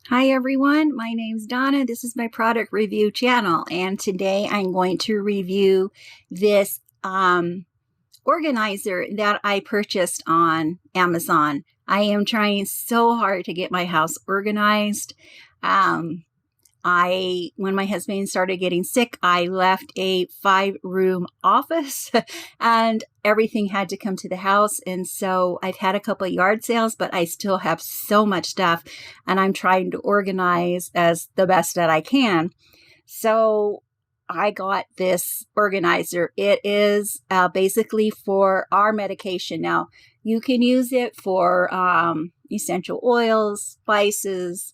Hi everyone, my name's Donna. This is my product review channel, and today I'm going to review this organizer that I purchased on Amazon. I am trying so hard to get my house organized. Um, when my husband started getting sick, I left a 5-room office and everything had to come to the house. And so I've had a couple of yard sales, but I still have so much stuff and I'm trying to organize as the best that I can. So I got this organizer. It is basically for our medication. Now, you can use it for essential oils, spices,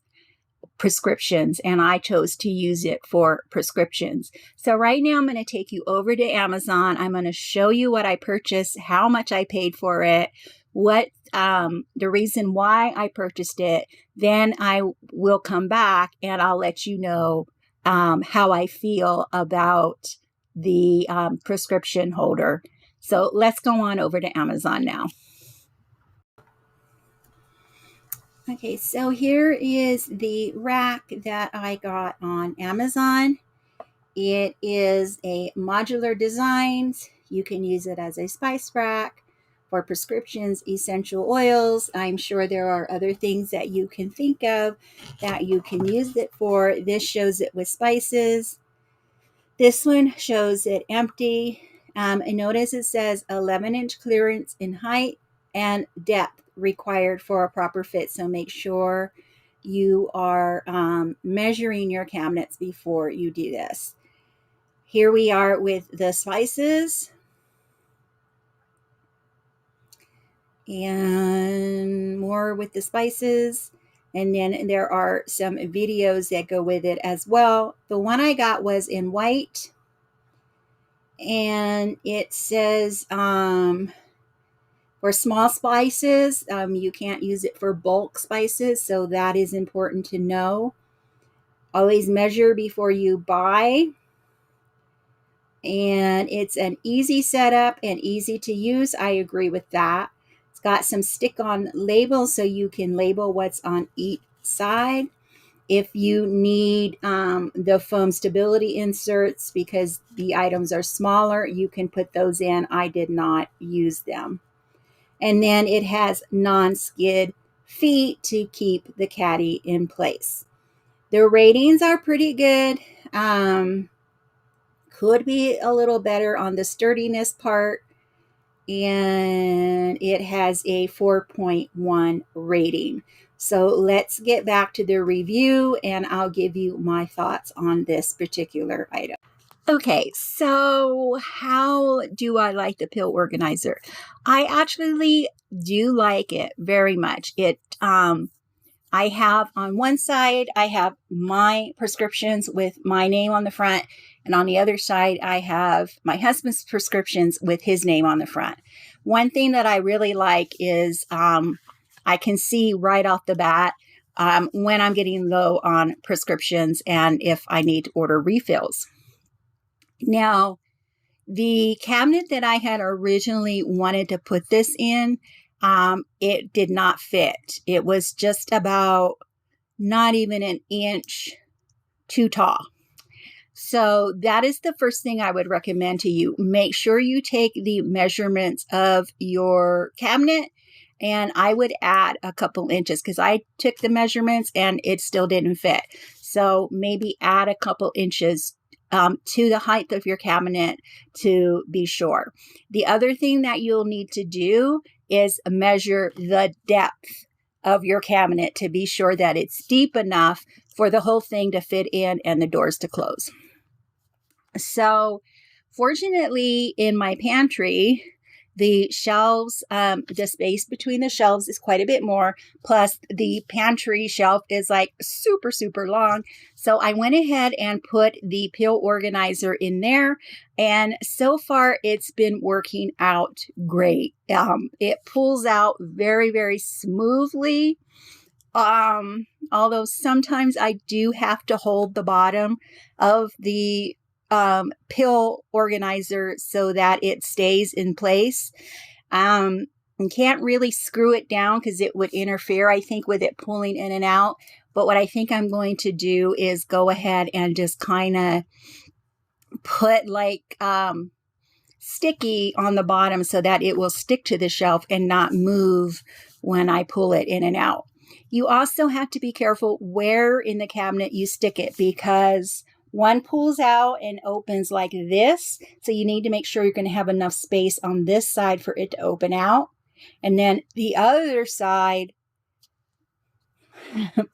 prescriptions, and I chose to use it for prescriptions. So right now I'm going to take you over to Amazon. I'm going to show you what I purchased, how much I paid for it, what the reason why I purchased it. Then I will come back and I'll let you know how I feel about the prescription holder. So let's go on over to Amazon now. Okay, so here is the rack that I got on Amazon. It is a modular design. You can use it as a spice rack for prescriptions, essential oils. I'm sure there are other things that you can think of that you can use it for. This shows it with spices. This one shows it empty. And notice it says 11-inch clearance in height and depth required for a proper fit. So make sure you are measuring your cabinets before you do this. Here we are with the spices. And more with the spices. And then there are some videos that go with it as well. The one I got was in white. And it says for small spices, you can't use it for bulk spices. So that is important to know. Always measure before you buy. And it's an easy setup and easy to use. I agree with that. It's got some stick-on labels so you can label what's on each side. If you need the foam stability inserts because the items are smaller, you can put those in. I did not use them. And then it has non-skid feet to keep the caddy in place. The ratings are pretty good. Could be a little better on the sturdiness part. And it has a 4.1 rating. So let's get back to the review and I'll give you my thoughts on this particular item. Okay, so how do I like the pill organizer? I actually do like it very much. I have on one side, I have my prescriptions with my name on the front. And on the other side, I have my husband's prescriptions with his name on the front. One thing that I really like is I can see right off the bat when I'm getting low on prescriptions and if I need to order refills. Now, the cabinet that I had originally wanted to put this in, it did not fit. It was just about not even an inch too tall. So that is the first thing I would recommend to you. Make sure you take the measurements of your cabinet, and I would add a couple inches because I took the measurements and it still didn't fit. So maybe add a couple inches to the height of your cabinet to be sure. The other thing that you'll need to do is measure the depth of your cabinet to be sure that it's deep enough for the whole thing to fit in and the doors to close. So fortunately in my pantry, the shelves, the space between the shelves is quite a bit more. Plus the pantry shelf is like super, super long. So I went ahead and put the pill organizer in there. And so far it's been working out great. It pulls out very, very smoothly. Although sometimes I do have to hold the bottom of the pill organizer so that it stays in place. And can't really screw it down because it would interfere, I think, with it pulling in and out. But what I think I'm going to do is go ahead and just kind of put like sticky on the bottom so that it will stick to the shelf and not move when I pull it in and out. You also have to be careful where in the cabinet you stick it, because one pulls out and opens like this. So you need to make sure you're going to have enough space on this side for it to open out. And then the other side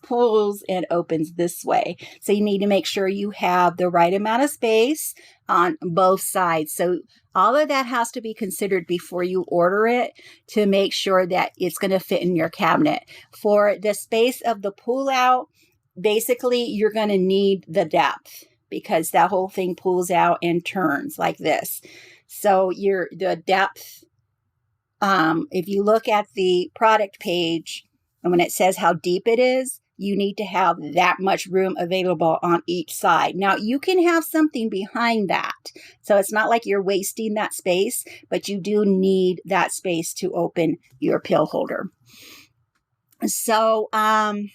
pulls and opens this way. So you need to make sure you have the right amount of space on both sides. So all of that has to be considered before you order it to make sure that it's going to fit in your cabinet. For the space of the pull out, basically you're going to need the depth, because that whole thing pulls out and turns like this. So the depth, if you look at the product page, and when it says how deep it is, you need to have that much room available on each side. Now, you can have something behind that. So it's not like you're wasting that space, but you do need that space to open your pill holder. So on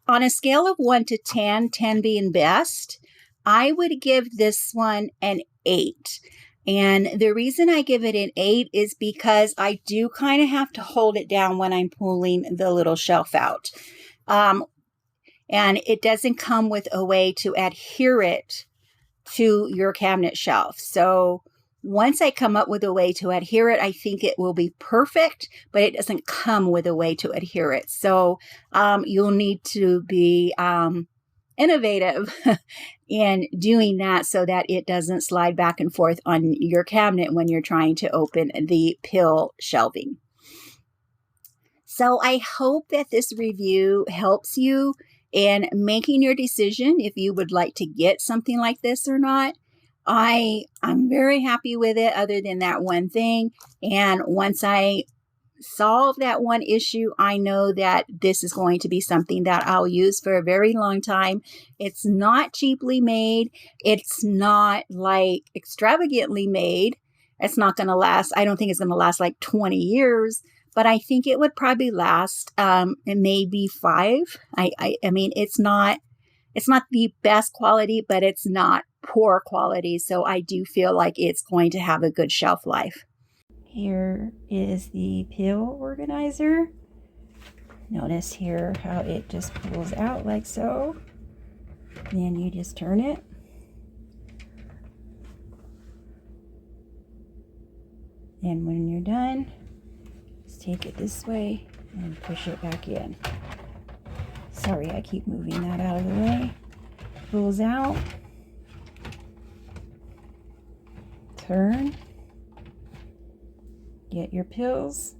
a scale of 1 to 10, 10 being best, I would give this one an 8. And the reason I give it an 8 is because I do kind of have to hold it down when I'm pulling the little shelf out. And it doesn't come with a way to adhere it to your cabinet shelf. So once I come up with a way to adhere it, I think it will be perfect, but it doesn't come with a way to adhere it. So you'll need to be innovative in doing that so that it doesn't slide back and forth on your cabinet when you're trying to open the pill shelving. So I hope that this review helps you in making your decision if you would like to get something like this or not. I'm very happy with it, other than that one thing. And once I solve that one issue, I know that this is going to be something that I'll use for a very long time. It's not cheaply made. It's not like extravagantly made. It's not going to last. I don't think it's going to last like 20 years, but I think it would probably last maybe 5. I mean, it's not the best quality, but it's not poor quality. So I do feel like it's going to have a good shelf life. Here is the pill organizer. Notice here how it just pulls out like so. Then you just turn it. And when you're done, just take it this way and push it back in. Sorry, I keep moving that out of the way. Pulls out. Turn. Get your pills.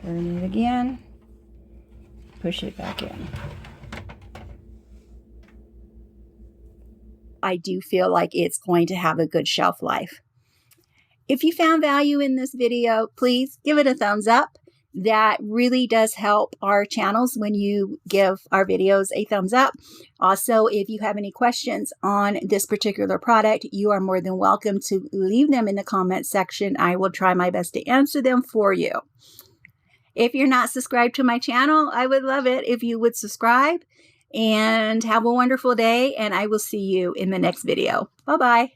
Turn it again. Push it back in. I do feel like it's going to have a good shelf life. If you found value in this video, please give it a thumbs up. That really does help our channels when you give our videos a thumbs up. Also, if you have any questions on this particular product, you are more than welcome to leave them in the comment section. I will try my best to answer them for you. If you're not subscribed to my channel, I would love it if you would subscribe, and have a wonderful day, and I will see you in the next video. Bye-bye.